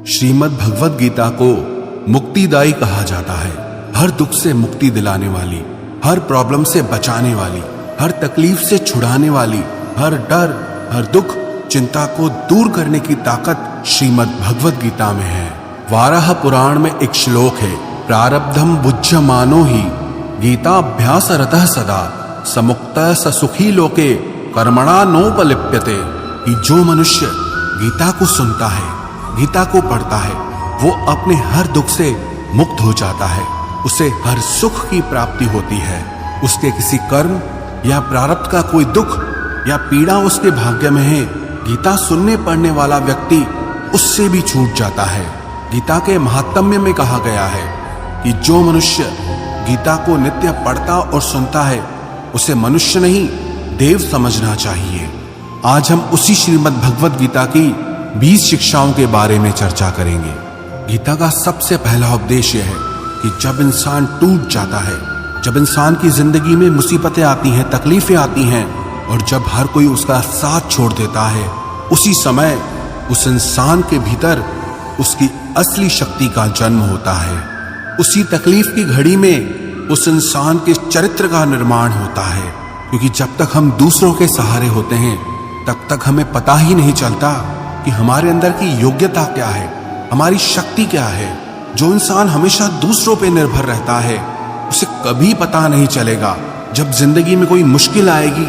श्रीमद् भगवद गीता को मुक्तिदायी कहा जाता है। हर दुख से मुक्ति दिलाने वाली, हर प्रॉब्लम से बचाने वाली, हर तकलीफ से छुड़ाने वाली, हर डर, हर दुख, चिंता को दूर करने की ताकत श्रीमद् भगवद गीता में है। वाराह पुराण में एक श्लोक है, प्रारब्धम बुज्यमानो ही गीताभ्यास रतः सदा समुक्तः स सुखी लोके कर्मणा नोपलिप्यते। कि जो मनुष्य गीता को सुनता है, गीता को पढ़ता है, वो अपने हर दुख से मुक्त हो जाता है, उसे हर सुख की प्राप्ति होती है। उसके किसी कर्म या प्रारब्ध का कोई दुख या पीड़ा उसके भाग्य में है, गीता सुनने पढ़ने वाला व्यक्ति उससे भी छूट जाता है। गीता के महात्म्य में कहा गया है कि जो मनुष्य गीता को नित्य पढ़ता और सुनता है, उसे मनुष्य नहीं देव समझना चाहिए। आज हम उसी श्रीमद् भगवद गीता की 20 शिक्षाओं के बारे में चर्चा करेंगे। गीता का सबसे पहला उपदेश यह है कि जब इंसान टूट जाता है, जब इंसान की जिंदगी में मुसीबतें आती हैं, तकलीफें आती हैं और जब हर कोई उसका साथ छोड़ देता है, उसी समय उस इंसान के भीतर उसकी असली शक्ति का जन्म होता है। उसी तकलीफ की घड़ी में उस इंसान के चरित्र का निर्माण होता है। क्योंकि जब तक हम दूसरों के सहारे होते हैं, तब तक हमें पता ही नहीं चलता कि हमारे अंदर की योग्यता क्या है, हमारी शक्ति क्या है। जो इंसान हमेशा दूसरों पे निर्भर रहता है, उसे कभी पता नहीं चलेगा जब जिंदगी में कोई मुश्किल आएगी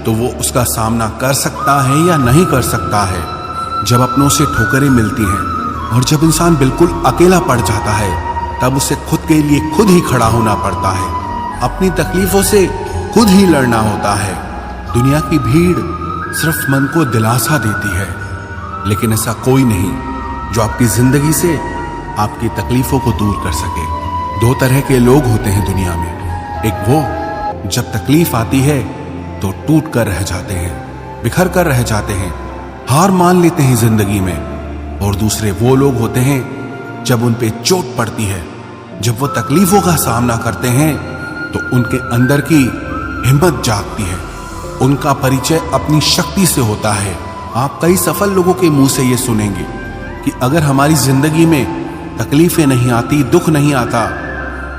तो वो उसका सामना कर सकता है या नहीं कर सकता है। जब अपनों से ठोकरें मिलती हैं और जब इंसान बिल्कुल अकेला पड़ जाता है, तब उसे खुद के लिए खुद ही खड़ा होना पड़ता है, अपनी तकलीफों से खुद ही लड़ना होता है। दुनिया की भीड़ सिर्फ मन को दिलासा देती है, लेकिन ऐसा कोई नहीं जो आपकी जिंदगी से आपकी तकलीफों को दूर कर सके। 2 तरह के लोग होते हैं दुनिया में। एक वो जब तकलीफ आती है तो टूट कर रह जाते हैं, बिखर कर रह जाते हैं, हार मान लेते हैं जिंदगी में। और दूसरे वो लोग होते हैं जब उन पे चोट पड़ती है, जब वो तकलीफों का सामना करते हैं तो उनके अंदर की हिम्मत जागती है, उनका परिचय अपनी शक्ति से होता है। आप कई सफल लोगों के मुंह से ये सुनेंगे कि अगर हमारी जिंदगी में तकलीफें नहीं आती, दुख नहीं आता,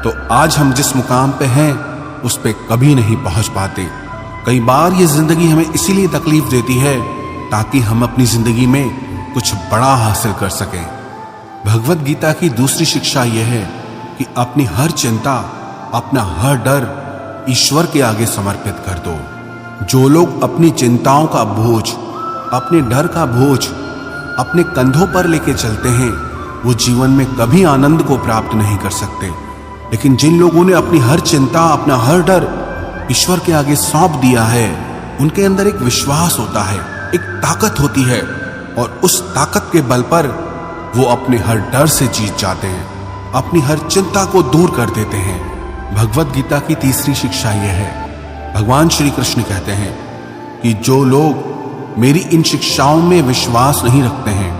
तो आज हम जिस मुकाम पे हैं उस पे कभी नहीं पहुंच पाते। कई बार ये जिंदगी हमें इसीलिए तकलीफ देती है ताकि हम अपनी जिंदगी में कुछ बड़ा हासिल कर सकें। भगवद गीता की दूसरी शिक्षा यह है कि अपनी हर चिंता, अपना हर डर ईश्वर के आगे समर्पित कर दो। जो लोग अपनी चिंताओं का बोझ, अपने डर का बोझ अपने कंधों पर लेके चलते हैं, वो जीवन में कभी आनंद को प्राप्त नहीं कर सकते। लेकिन जिन लोगों ने अपनी हर चिंता, अपना हर डर ईश्वर के आगे सौंप दिया है, उनके अंदर एक विश्वास होता है, एक ताकत होती है, और उस ताकत के बल पर वो अपने हर डर से जीत जाते हैं, अपनी हर चिंता को दूर कर देते हैं। भगवद गीता की तीसरी शिक्षा यह है, भगवान श्री कृष्ण कहते हैं कि जो लोग मेरी इन शिक्षाओं में विश्वास नहीं रखते हैं,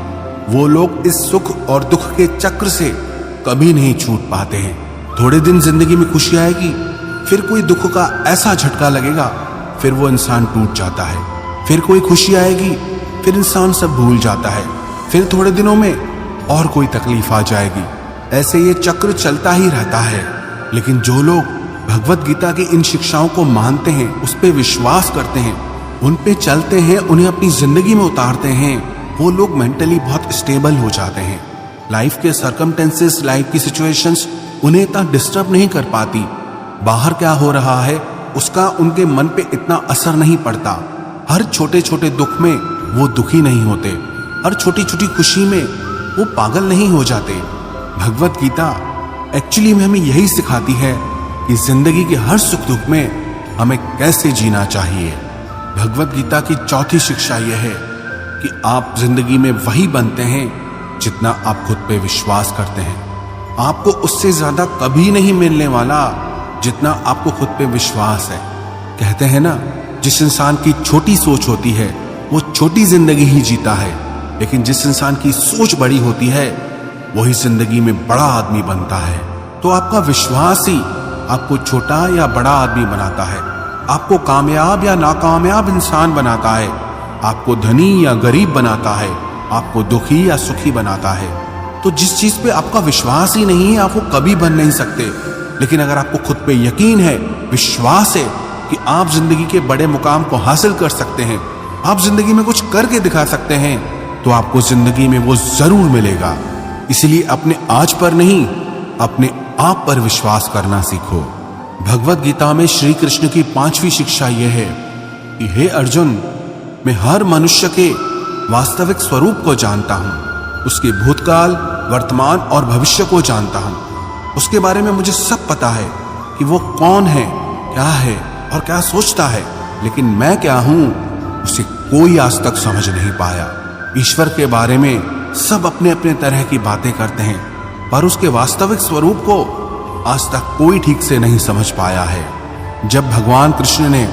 वो लोग इस सुख और दुख के चक्र से कभी नहीं छूट पाते हैं। थोड़े दिन जिंदगी में खुशी आएगी, फिर कोई दुख का ऐसा झटका लगेगा, फिर वो इंसान टूट जाता है। फिर कोई खुशी आएगी, फिर इंसान सब भूल जाता है, फिर थोड़े दिनों में और कोई तकलीफ आ जाएगी। ऐसे ये चक्र चलता ही रहता है। लेकिन जो लोग भगवद गीता की इन शिक्षाओं को मानते हैं, उस पे विश्वास करते हैं, उन पे चलते हैं, उन्हें अपनी जिंदगी में उतारते हैं, वो लोग मेंटली बहुत स्टेबल हो जाते हैं। लाइफ के सर्कमटेंसेस, लाइफ की सिचुएशंस उन्हें इतना डिस्टर्ब नहीं कर पाती। बाहर क्या हो रहा है उसका उनके मन पे इतना असर नहीं पड़ता। हर छोटे छोटे दुख में वो दुखी नहीं होते, हर छोटी छोटी खुशी में वो पागल नहीं हो जाते। भगवद गीता एक्चुअली में हमें यही सिखाती है कि जिंदगी के हर सुख दुख में हमें कैसे जीना चाहिए। भगवद गीता की चौथी शिक्षा यह है कि आप जिंदगी में वही बनते हैं जितना आप खुद पे विश्वास करते हैं। आपको उससे ज्यादा कभी नहीं मिलने वाला जितना आपको खुद पे विश्वास है। कहते हैं ना, जिस इंसान की छोटी सोच होती है वो छोटी जिंदगी ही जीता है, लेकिन जिस इंसान की सोच बड़ी होती है वही जिंदगी में बड़ा आदमी बनता है। तो आपका विश्वास ही आपको छोटा या बड़ा आदमी बनाता है, आपको कामयाब या नाकामयाब इंसान बनाता है, आपको धनी या गरीब बनाता है, आपको दुखी या सुखी बनाता है। तो जिस चीज पे आपका विश्वास ही नहीं है आप वो कभी बन नहीं सकते। लेकिन अगर आपको खुद पे यकीन है, विश्वास है कि आप जिंदगी के बड़े मुकाम को हासिल कर सकते हैं, आप जिंदगी में कुछ करके दिखा सकते हैं, तो आपको जिंदगी में वो जरूर मिलेगा। इसलिए अपने आज पर नहीं, अपने आप पर विश्वास करना सीखो। भगवत गीता में श्री कृष्ण की 5वीं शिक्षा यह है कि हे अर्जुन, मैं हर मनुष्य के वास्तविक स्वरूप को जानता हूं, उसके भूतकाल, वर्तमान और भविष्य को जानता हूं। उसके बारे में मुझे सब पता है कि वो कौन है, क्या है और क्या सोचता है, लेकिन मैं क्या हूं उसे कोई आज तक समझ नहीं पाया। ईश्वर के बारे में सब अपने अपने तरह की बातें करते हैं, पर उसके वास्तविक स्वरूप को आज तक कोई ठीक से नहीं समझ पाया है। जब भगवान कृष्ण ने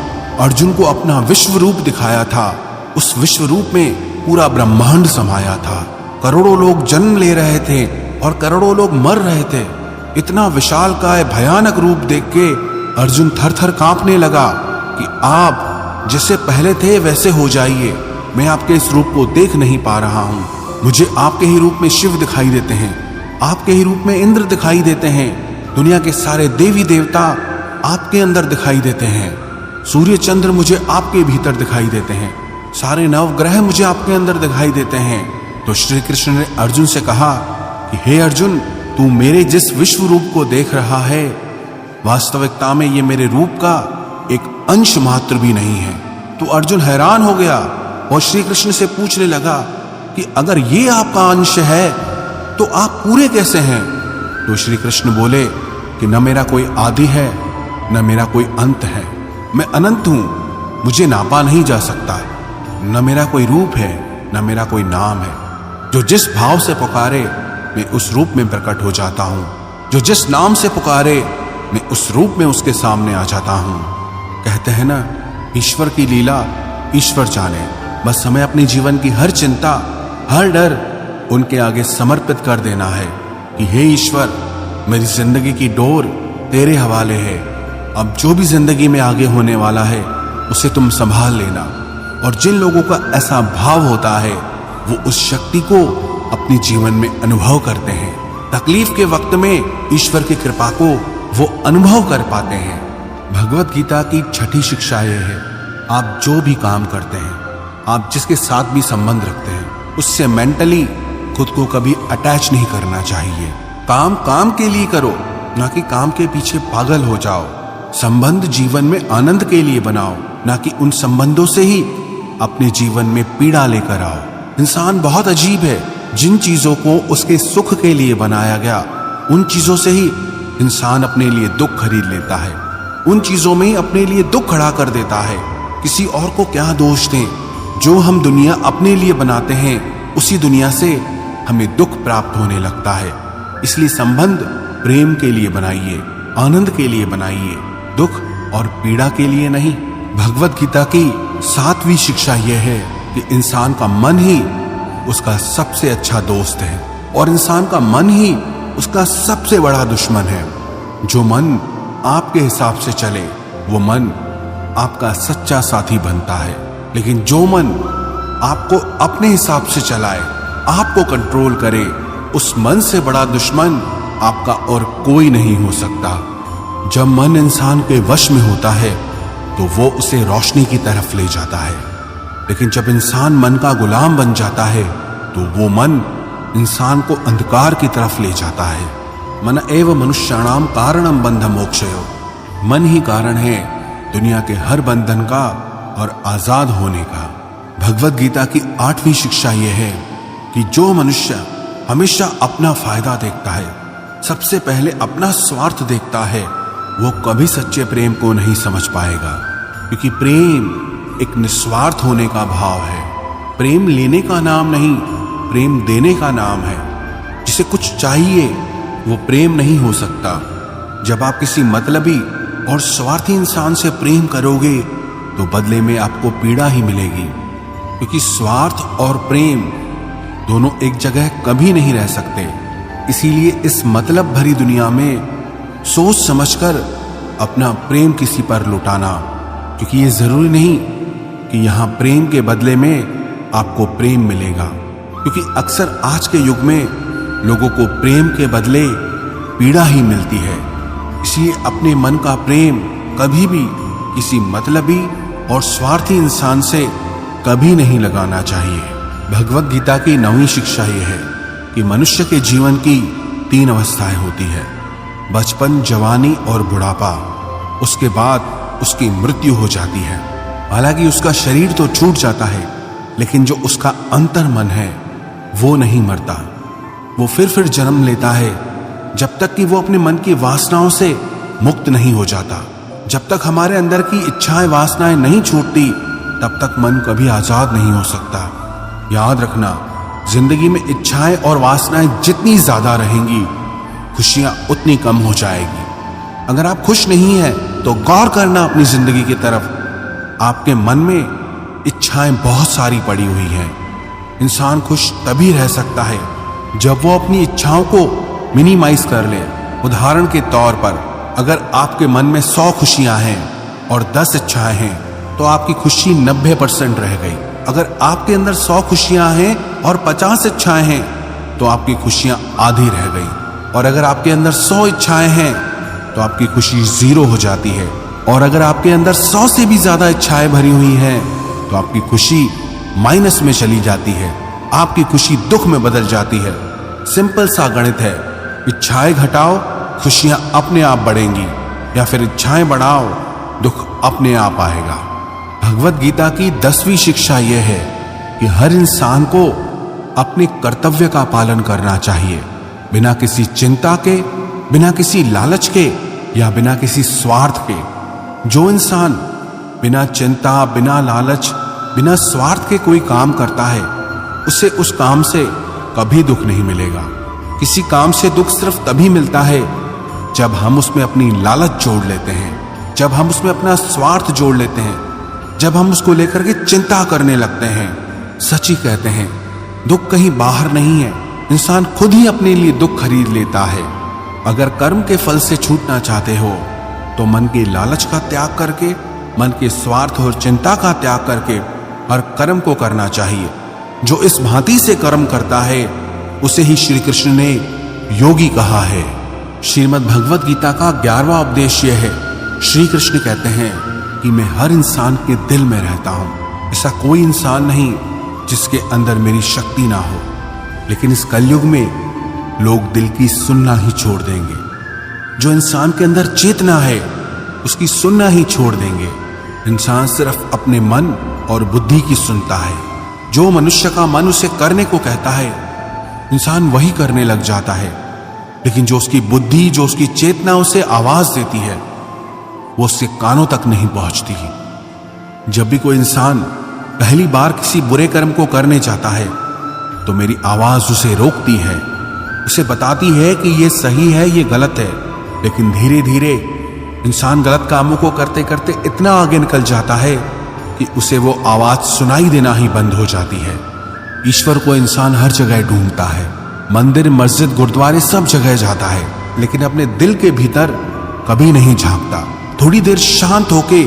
अर्जुन को अपना विश्व रूप दिखाया था, उस विश्व रूप में पूरा ब्रह्मांड समाया था। करोड़ों लोग जन्म ले रहे थे और करोड़ों लोग मर रहे थे। इतना विशालकाय भयानक रूप देख के अर्जुन थर थर कांपने लगा कि आप जैसे पहले थे वैसे हो जाइए, मैं आपके इस रूप को देख नहीं पा रहा हूं। मुझे आपके ही रूप में शिव दिखाई देते हैं, आपके ही रूप में इंद्र दिखाई देते हैं, दुनिया के सारे देवी देवता आपके अंदर दिखाई देते हैं, सूर्य चंद्र मुझे आपके भीतर दिखाई देते हैं, सारे नवग्रह मुझे आपके अंदर दिखाई देते हैं। तो श्री कृष्ण ने अर्जुन से कहा कि हे अर्जुन, तू मेरे जिस विश्व रूप को देख रहा है, वास्तविकता में ये मेरे रूप का एक अंश मात्र भी नहीं है। तो अर्जुन हैरान हो गया और श्री कृष्ण से पूछने लगा कि अगर ये आपका अंश है तो आप पूरे कैसे हैं? तो श्री कृष्ण बोले कि न मेरा कोई आदि है, न मेरा कोई अंत है, मैं अनंत हूं, मुझे नापा नहीं जा सकता। न मेरा कोई रूप है, न मेरा कोई नाम है। जो जिस भाव से पुकारे मैं उस रूप में प्रकट हो जाता हूं, जो जिस नाम से पुकारे मैं उस रूप में उसके सामने आ जाता हूं। कहते हैं ना, ईश्वर की लीला ईश्वर जाने। बस हमें अपनी जीवन की हर चिंता, हर डर उनके आगे समर्पित कर देना है कि हे ईश्वर, मेरी जिंदगी की डोर तेरे हवाले है। अब जो भी जिंदगी में आगे होने वाला है उसे तुम संभाल लेना। और जिन लोगों का ऐसा भाव होता है वो उस शक्ति को अपने जीवन में अनुभव करते हैं। तकलीफ के वक्त में ईश्वर की कृपा को वो अनुभव कर पाते हैं। भगवत गीता की 6ठी शिक्षा यह है, आप जो भी काम करते हैं, आप जिसके साथ भी संबंध रखते हैं, उससे मेंटली खुद को कभी अटैच नहीं करना चाहिए। काम काम के लिए करो, ना कि काम के पीछे पागल हो जाओ। संबंध जीवन में आनंद के लिए बनाओ, ना कि उन संबंधों से ही अपने जीवन में पीड़ा लेकर आओ। इंसान बहुत अजीब है, जिन चीजों को उसके सुख के लिए बनाया गया, उन चीजों से ही इंसान अपने लिए दुख खरीद लेता है, उन चीजों में ही अपने लिए दुख खड़ा कर देता है। किसी और को क्या दोष दें? जो हम दुनिया अपने लिए बनाते हैं, उसी दुनिया से हमें दुख प्राप्त होने लगता है। इसलिए संबंध प्रेम के लिए बनाइए, आनंद के लिए बनाइए, दुख और पीड़ा के लिए नहीं। भगवत गीता की 7वीं शिक्षा यह है कि इंसान का मन ही उसका सबसे अच्छा दोस्त है और इंसान का मन ही उसका सबसे बड़ा दुश्मन है। जो मन आपके हिसाब से चले वो मन आपका सच्चा साथी बनता है, लेकिन जो मन आपको अपने हिसाब से चलाए, आपको कंट्रोल करे, उस मन से बड़ा दुश्मन आपका और कोई नहीं हो सकता। जब मन इंसान के वश में होता है तो वो उसे रोशनी की तरफ ले जाता है, लेकिन जब इंसान मन का गुलाम बन जाता है तो वो मन इंसान को अंधकार की तरफ ले जाता है। मन एव मनुष्याणाम कारणम बंध मोक्षयो। मन ही कारण है दुनिया के हर बंधन का और आजाद होने का। भगवत गीता की 8वीं शिक्षा यह है कि जो मनुष्य हमेशा अपना फायदा देखता है, सबसे पहले अपना स्वार्थ देखता है, वो कभी सच्चे प्रेम को नहीं समझ पाएगा। क्योंकि प्रेम एक निस्वार्थ होने का भाव है। प्रेम लेने का नाम नहीं, प्रेम देने का नाम है। जिसे कुछ चाहिए वो प्रेम नहीं हो सकता। जब आप किसी मतलबी और स्वार्थी इंसान से प्रेम करोगे तो बदले में आपको पीड़ा ही मिलेगी, क्योंकि स्वार्थ और प्रेम दोनों एक जगह कभी नहीं रह सकते। इसीलिए इस मतलब भरी दुनिया में सोच समझकर अपना प्रेम किसी पर लुटाना, क्योंकि ये जरूरी नहीं कि यहां प्रेम के बदले में आपको प्रेम मिलेगा। क्योंकि अक्सर आज के युग में लोगों को प्रेम के बदले पीड़ा ही मिलती है। इसलिए अपने मन का प्रेम कभी भी किसी मतलबी और स्वार्थी इंसान से कभी नहीं लगाना चाहिए। भगवत गीता की 9वीं शिक्षा यह है कि मनुष्य के जीवन की 3 अवस्थाएं होती है, बचपन, जवानी और बुढ़ापा। उसके बाद उसकी मृत्यु हो जाती है। हालांकि उसका शरीर तो छूट जाता है, लेकिन जो उसका अंतर मन है वो नहीं मरता। वो फिर जन्म लेता है जब तक कि वो अपने मन की वासनाओं से मुक्त नहीं हो जाता। जब तक हमारे अंदर की इच्छाएं, वासनाएं नहीं छूटती, तब तक मन कभी आजाद नहीं हो सकता। याद रखना, जिंदगी में इच्छाएं और वासनाएं जितनी ज्यादा रहेंगी, खुशियां उतनी कम हो जाएगी। अगर आप खुश नहीं हैं तो गौर करना अपनी जिंदगी की तरफ। आपके मन में इच्छाएं बहुत सारी पड़ी हुई हैं। इंसान खुश तभी रह सकता है जब वो अपनी इच्छाओं को मिनिमाइज कर ले। उदाहरण के तौर पर, अगर आपके मन में 100 खुशियां हैं और 10 इच्छाएं हैं तो आपकी खुशी 90% रह गई। अगर आपके अंदर 100 खुशियां हैं और 50 इच्छाएं हैं तो आपकी खुशियां आधी रह गई। और अगर आपके अंदर 100 इच्छाएं हैं तो आपकी खुशी 0 हो जाती है। और अगर आपके अंदर 100 से भी ज्यादा इच्छाएं भरी हुई हैं तो आपकी खुशी माइनस में चली जाती है। आपकी खुशी दुख में बदल जाती है। सिंपल सा गणित है, इच्छाएं घटाओ, खुशियां अपने आप बढ़ेंगी, या फिर इच्छाएं बढ़ाओ, दुख अपने आप आएगा। भगवत गीता की 10वीं शिक्षा यह है कि हर इंसान को अपने कर्तव्य का पालन करना चाहिए, बिना किसी चिंता के, बिना किसी लालच के या बिना किसी स्वार्थ के। जो इंसान बिना चिंता, बिना लालच, बिना स्वार्थ के कोई काम करता है, उसे उस काम से कभी दुख नहीं मिलेगा। किसी काम से दुख सिर्फ तभी मिलता है जब हम उसमें अपनी लालच जोड़ लेते हैं, जब हम उसमें अपना स्वार्थ जोड़ लेते हैं, जब हम उसको लेकर के चिंता करने लगते हैं। सच ही कहते हैं, दुख कहीं बाहर नहीं है, इंसान खुद ही अपने लिए दुख खरीद लेता है। अगर कर्म के फल से छूटना चाहते हो तो मन के लालच का त्याग करके, मन के स्वार्थ और चिंता का त्याग करके हर कर्म को करना चाहिए। जो इस भांति से कर्म करता है उसे ही श्री कृष्ण ने योगी कहा है। श्रीमद् भगवत गीता का 11वां उपदेश यह है, श्री कृष्ण कहते हैं कि मैं हर इंसान के दिल में रहता हूं। ऐसा कोई इंसान नहीं जिसके अंदर मेरी शक्ति ना हो। लेकिन इस कलयुग में लोग दिल की सुनना ही छोड़ देंगे। जो इंसान के अंदर चेतना है उसकी सुनना ही छोड़ देंगे। इंसान सिर्फ अपने मन और बुद्धि की सुनता है। जो मनुष्य का मन उसे करने को कहता है, इंसान वही करने लग जाता है। लेकिन जो उसकी बुद्धि, जो उसकी चेतना उसे आवाज देती है, वो उसके कानों तक नहीं पहुंचती। जब भी कोई इंसान पहली बार किसी बुरे कर्म को करने चाहता है तो मेरी आवाज उसे रोकती है, उसे बताती है कि ये सही है, ये गलत है। लेकिन धीरे धीरे इंसान गलत कामों को करते करते इतना आगे निकल जाता है कि उसे वो आवाज सुनाई देना ही बंद हो जाती है। ईश्वर को इंसान हर जगह ढूंढता है, मंदिर, मस्जिद, गुरुद्वारे सब जगह जाता है, लेकिन अपने दिल के भीतर कभी नहीं झांकता। थोड़ी देर शांत होके,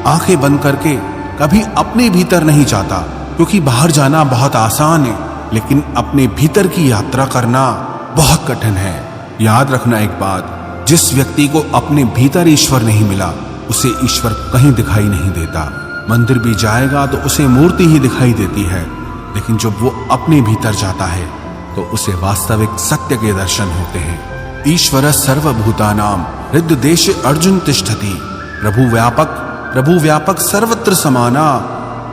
आंखें बंद करके कभी अपने भीतर नहीं जाता, क्योंकि बाहर जाना बहुत आसान है, लेकिन अपने भीतर की यात्रा करना बहुत कठिन है। याद रखना एक बात, जिस व्यक्ति को अपने भीतर ईश्वर नहीं मिला उसे ईश्वर कहीं दिखाई नहीं देता। मंदिर भी जाएगा तो उसे मूर्ति ही दिखाई देती है, लेकिन जब वो अपने भीतर जाता है तो उसे वास्तविक सत्य के दर्शन होते हैं। ईश्वर सर्वभूतानां हृद्देशे अर्जुन तिष्ठति, प्रभु व्यापक सर्वत्र समाना,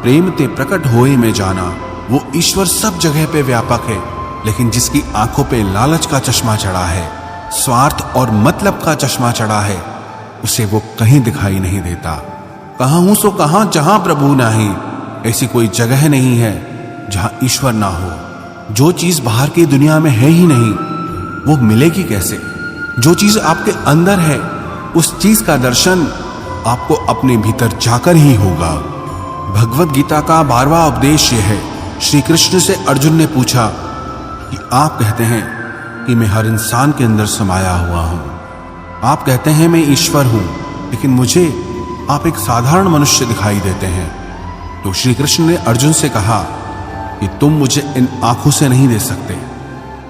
प्रेम ते प्रकट होए में जाना। वो ईश्वर सब जगह पे व्यापक है, लेकिन जिसकी आंखों पे लालच का चश्मा चढ़ा है, स्वार्थ और मतलब का चश्मा चढ़ा है, उसे वो कहीं दिखाई नहीं देता। कहां हूं सो कहां जहां प्रभु नाही, ऐसी कोई जगह नहीं है जहां ईश्वर ना हो। जो चीज बाहर की दुनिया में है ही नहीं, वो मिलेगी कैसे? जो चीज आपके अंदर है, उस चीज का दर्शन आपको अपने भीतर जाकर ही होगा। भगवत गीता का 12वां उपदेश यह है। श्री कृष्ण से अर्जुन ने पूछा कि आप कहते हैं कि मैं हर इंसान के अंदर समाया हुआ हूं, आप कहते हैं मैं ईश्वर हूं, लेकिन मुझे आप एक साधारण मनुष्य दिखाई देते हैं। तो श्री कृष्ण ने अर्जुन से कहा कि तुम मुझे इन आंखों से नहीं दे सकते,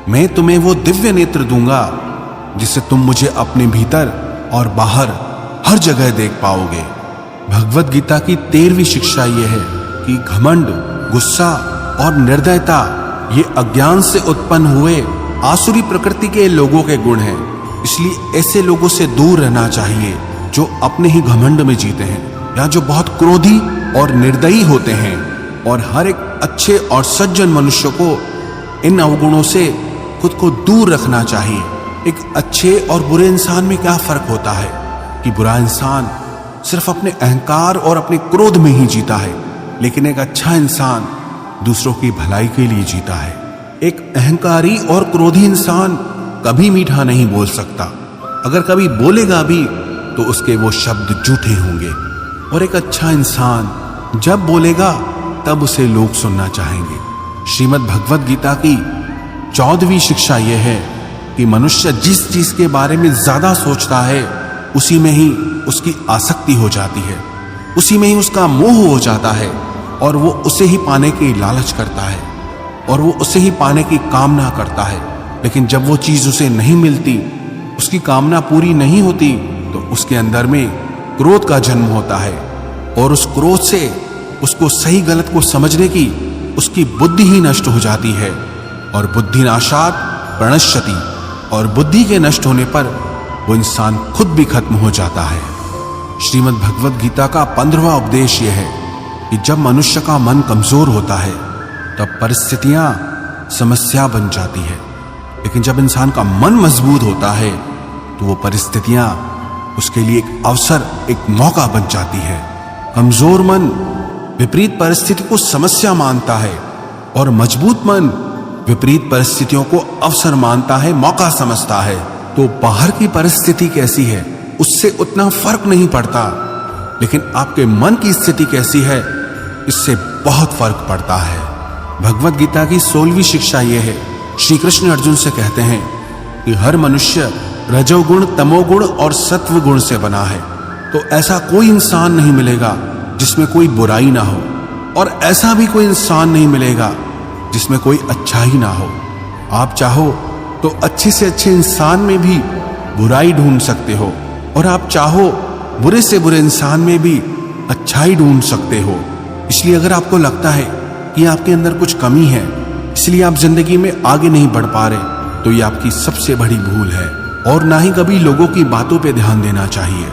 मैं तुम्हें वो दिव्य नेत्र दूंगा जिससे तुम मुझे अपने भीतर और बाहर हर जगह देख पाओगे। भगवत गीता की 13वीं शिक्षा यह है कि घमंड, गुस्सा और निर्दयता ये अज्ञान से उत्पन्न हुए आसुरी प्रकृति के लोगों के गुण हैं। इसलिए ऐसे लोगों से दूर रहना चाहिए जो अपने ही घमंड में जीते हैं या जो बहुत क्रोधी और निर्दयी होते हैं। और हर एक अच्छे और सज्जन मनुष्य को इन अवगुणों से खुद को दूर रखना चाहिए। एक अच्छे और बुरे इंसान में क्या फर्क होता है कि बुरा इंसान सिर्फ अपने अहंकार और अपने क्रोध में ही जीता है, लेकिन एक अच्छा इंसान दूसरों की भलाई के लिए जीता है। एक अहंकारी और क्रोधी इंसान कभी मीठा नहीं बोल सकता। अगर कभी बोलेगा भी तो उसके वो शब्द झूठे होंगे। और एक अच्छा इंसान जब बोलेगा तब उसे लोग सुनना चाहेंगे। श्रीमद् भगवत गीता की 14वीं शिक्षा यह है कि मनुष्य जिस चीज के बारे में ज्यादा सोचता है उसी में ही उसकी आसक्ति हो जाती है, उसी में ही उसका मोह हो जाता है और वो उसे ही पाने की लालच करता है और वो उसे ही पाने की कामना करता है। लेकिन जब वो चीज उसे नहीं मिलती, उसकी कामना पूरी नहीं होती, तो उसके अंदर में क्रोध का जन्म होता है और उस क्रोध से उसको सही गलत को समझने की उसकी बुद्धि ही नष्ट हो जाती है। और बुद्धि नाशात प्रणश्यति, और बुद्धि के नष्ट होने पर वो इंसान खुद भी खत्म हो जाता है। श्रीमद् भगवत गीता का 15वां उपदेश यह है कि जब मनुष्य का मन कमजोर होता है तब परिस्थितियां समस्या बन जाती है, लेकिन जब इंसान का मन मजबूत होता है तो वो परिस्थितियां उसके लिए एक अवसर, एक मौका बन जाती है। कमजोर मन विपरीत परिस्थिति को समस्या मानता है और मजबूत मन विपरीत परिस्थितियों को अवसर मानता है, मौका समझता है। तो बाहर की परिस्थिति कैसी है उससे उतना फर्क नहीं पड़ता, लेकिन आपके मन की स्थिति कैसी है इससे बहुत फर्क पड़ता है। भगवत गीता की 16वीं शिक्षा यह है, श्री कृष्ण अर्जुन से कहते हैं कि हर मनुष्य रजोगुण, तमोगुण और सत्व गुण से बना है। तो ऐसा कोई इंसान नहीं मिलेगा जिसमें कोई बुराई ना हो, और ऐसा भी कोई इंसान नहीं मिलेगा जिसमें कोई अच्छाई ना हो। आप चाहो तो अच्छे से अच्छे इंसान में भी बुराई ढूंढ सकते हो, और आप चाहो बुरे से बुरे इंसान में भी अच्छाई ढूंढ सकते हो। इसलिए अगर आपको लगता है कि आपके अंदर कुछ कमी है, इसलिए आप जिंदगी में आगे नहीं बढ़ पा रहे, तो ये आपकी सबसे बड़ी भूल है। और ना ही कभी लोगों की बातों पे ध्यान देना चाहिए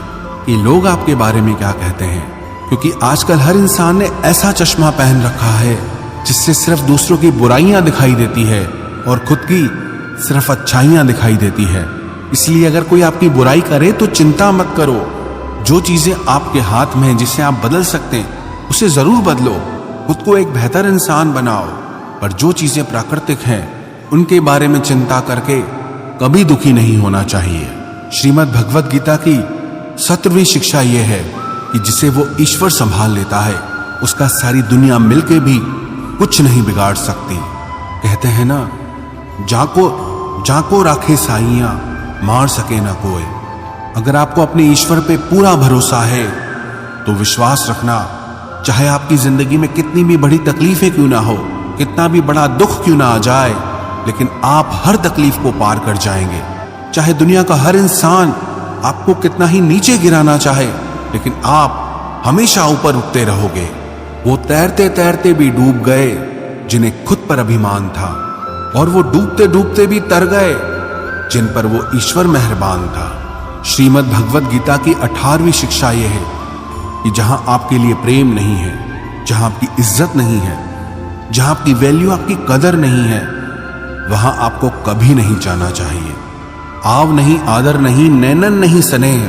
कि लोग आपके बारे में क्या कहते हैं, क्योंकि आजकल हर इंसान ने ऐसा चश्मा पहन रखा है जिससे सिर्फ दूसरों की बुराइयां दिखाई देती है और खुद की सिर्फ अच्छाइयां दिखाई देती है। इसलिए अगर कोई आपकी बुराई करे तो चिंता मत करो। जो चीजें आपके हाथ में हैं, जिसे आप बदल सकते हैं, उसे जरूर बदलो, खुद को एक बेहतर इंसान बनाओ। पर जो चीजें प्राकृतिक हैं उनके बारे में चिंता करके कभी दुखी नहीं होना चाहिए। श्रीमद् भगवत गीता की 17वीं शिक्षा यह है कि जिसे वो ईश्वर संभाल लेता है उसका सारी दुनिया मिलके भी कुछ नहीं बिगाड़ सकती। कहते हैं ना, जाको राखे साइयां, मार सके ना कोई। अगर आपको अपने ईश्वर पे पूरा भरोसा है तो विश्वास रखना, चाहे आपकी जिंदगी में कितनी भी बड़ी तकलीफें क्यों ना हो, कितना भी बड़ा दुख क्यों ना आ जाए, लेकिन आप हर तकलीफ को पार कर जाएंगे। चाहे दुनिया का हर इंसान आपको कितना ही नीचे गिराना चाहे, लेकिन आप हमेशा ऊपर उठते रहोगे। वो तैरते तैरते भी डूब गए जिन्हें खुद पर अभिमान था, और वो डूबते डूबते भी तर गए जिन पर वो ईश्वर मेहरबान था। श्रीमद् भगवत गीता की 18वीं शिक्षा यह है कि जहां आपके लिए प्रेम नहीं है, जहां आपकी इज्जत नहीं है, जहां आपकी वैल्यू, आपकी कदर नहीं है, वहां आपको कभी नहीं जाना चाहिए। आव नहीं, आदर नहीं, नैनन नहीं स्नेह,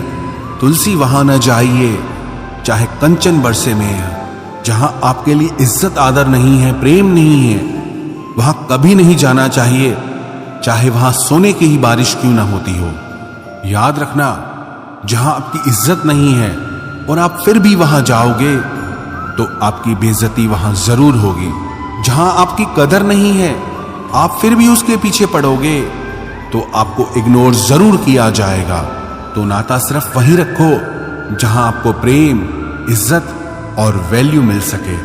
तुलसी वहां न जाइए, चाहे कंचन बरसे में। जहां आपके लिए इज्जत आदर नहीं है, प्रेम नहीं है, वहां कभी नहीं जाना चाहिए, चाहे वहां सोने की ही बारिश क्यों ना होती हो। याद रखना, जहां आपकी इज्जत नहीं है और आप फिर भी वहां जाओगे तो आपकी बेइज्जती वहां जरूर होगी। जहां आपकी कदर नहीं है, आप फिर भी उसके पीछे पड़ोगे तो आपको इग्नोर जरूर किया जाएगा। तो नाता सिर्फ वहीं रखो जहां आपको प्रेम, इज्जत और वैल्यू मिल सके।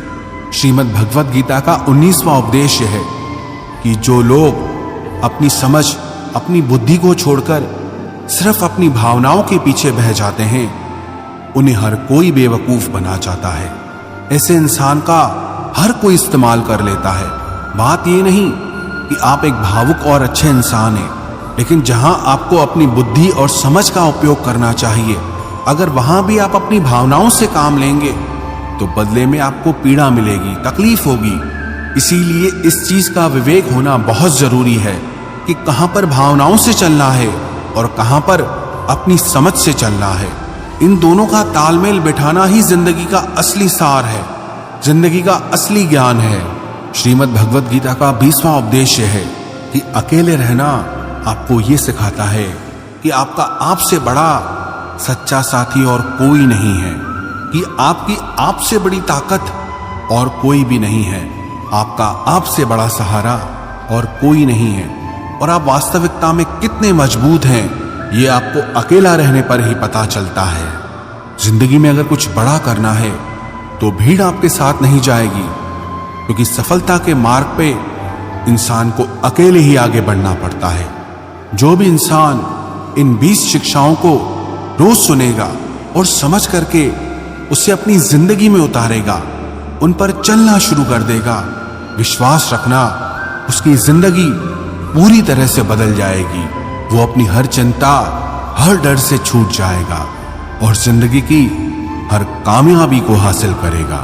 श्रीमद् भगवत गीता का 19वां उपदेश है कि जो लोग अपनी समझ, अपनी बुद्धि को छोड़कर सिर्फ अपनी भावनाओं के पीछे बह जाते हैं, उन्हें हर कोई बेवकूफ बना चाहता है। ऐसे इंसान का हर कोई इस्तेमाल कर लेता है। बात ये नहीं कि आप एक भावुक और अच्छे इंसान हैं, लेकिन जहां आपको अपनी बुद्धि और समझ का उपयोग करना चाहिए, अगर वहां भी आप अपनी भावनाओं से काम लेंगे तो बदले में आपको पीड़ा मिलेगी, तकलीफ होगी। इसीलिए इस चीज का विवेक होना बहुत जरूरी है कि कहां पर भावनाओं से चलना है और कहां पर अपनी समझ से चलना है। इन दोनों का तालमेल बिठाना ही जिंदगी का असली सार है, जिंदगी का असली ज्ञान है। श्रीमद् भगवत गीता का 20वां उपदेश है कि अकेले रहना आपको ये सिखाता है कि आपका आपसे बड़ा सच्चा साथी और कोई नहीं है, कि आपकी आपसे बड़ी ताकत और कोई भी नहीं है, आपका आपसे बड़ा सहारा और कोई नहीं है, और आप वास्तविकता में कितने मजबूत हैं ये आपको अकेला रहने पर ही पता चलता है। जिंदगी में अगर कुछ बड़ा करना है तो भीड़ आपके साथ नहीं जाएगी, क्योंकि सफलता के मार्ग पे इंसान को अकेले ही आगे बढ़ना पड़ता है। जो भी इंसान इन 20 शिक्षाओं को रोज सुनेगा और समझ करके उसे अपनी जिंदगी में उतारेगा, उन पर चलना शुरू कर देगा, विश्वास रखना उसकी जिंदगी पूरी तरह से बदल जाएगी। वो अपनी हर चिंता, हर डर से छूट जाएगा और जिंदगी की हर कामयाबी को हासिल करेगा।